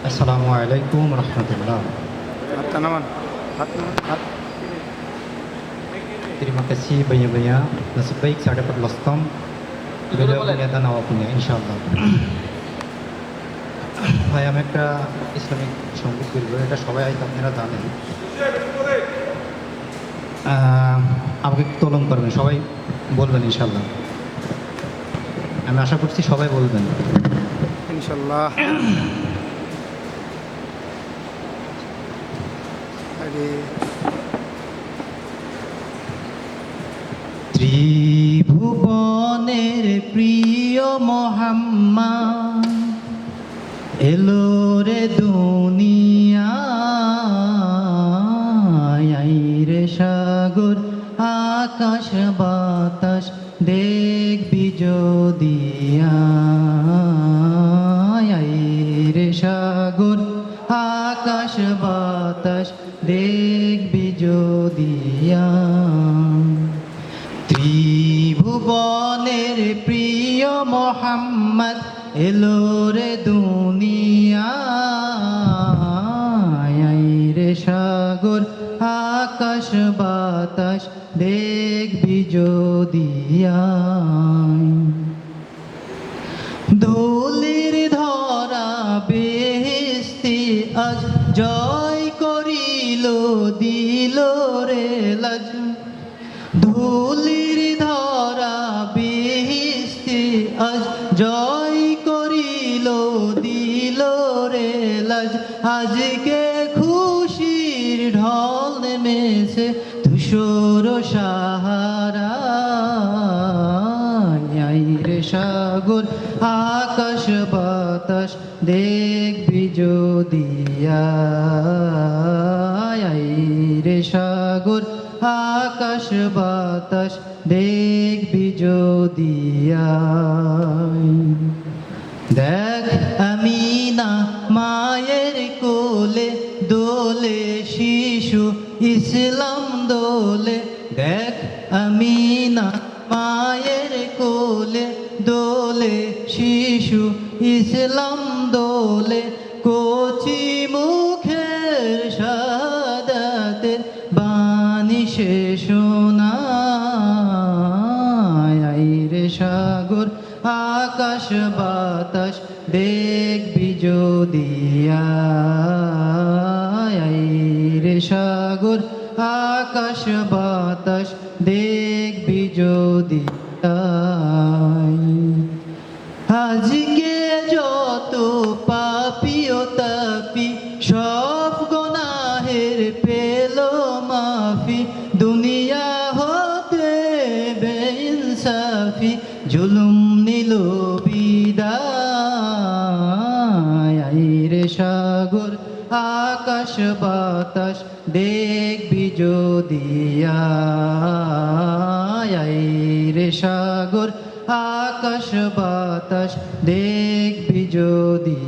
আসসালামু আলাইকুম রহমতুল্লাহ। Terima kasih banyak-banyak. Nasib baik saya dapat lostom. Beliau punya dan awak punya, insyaallah. ভাই আমি একটা ইসলামিক সঙ্গীত করবো, এটা সবাই হয়তো আপনারা জানেন। আমাকে তোলন করবেন, সবাই বলবেন ইনশাল্লাহ। আমি আশা করছি সবাই বলবেন ইনশাল্লাহ। ত্রিভুবনের প্রিয় মোহাম্মদ এলো রে দুনিয়ায়, রে সাগর আকাশ বাতাস দেখবি যদি রে সাগর আকাশ বাতাস দেখবি যদি ত্রিভুবনের প্রিয় মোহাম্মদ এলো রে দুনিয়ায়, রে সাগর আকাশ বাতাস দেখবি যদি ধুলির ধরা বেহেশতি আজ জয় করিল দিল রে লাজ, ধুলির ধরা বেহেশতি আজ জয় করিল দিল রে লাজ, আজকে খুশির ঢল নেমেছে ধূসর সাহারা, রে সাগর আকাশ বাতাস দেখবি যদি রে সাগর আকাশ বাতাস দেখবি যদি দেখ আমিনা মায়ের কোলে দোলে শিশু ইসলাম দোলে, দেখ আমিনা মায়ের কোলে দোলে শিশু ইসলাম দোলে, কচি মুখের শাহাদাতের বাণী সে শোনায়, রে সাগর আকাশ বাতাস দেখবি যদি রে সাগর আকাশ বাতাস দেখবি যদি আজকে যত পাপি ও তাপি সব গুনাহের পেল মাফি, দুনিয়া হতে বেইনসাফি জুলুম নিল বিদায়, রে সাগর আকাশ বাতাস দেখবি যদি রে সাগর আকাশ বাতাস দেখবি যদি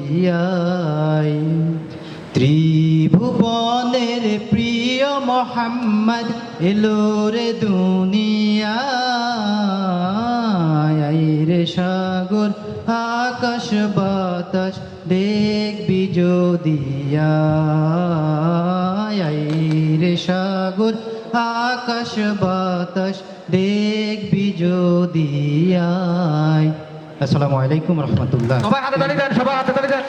ত্রিভুবনের প্রিয় মোহাম্মদ এলো রে দুনিয়ায়, রে সাগর আকাশ বাতাস দেখবি যদি রে সাগর আকাশ বাতাস দেখবি যদি আসসালামু আলাইকুম রহমতুল্লাহ। সবাই হাতে তালি দেন, সবাই হাতে তালি দেন।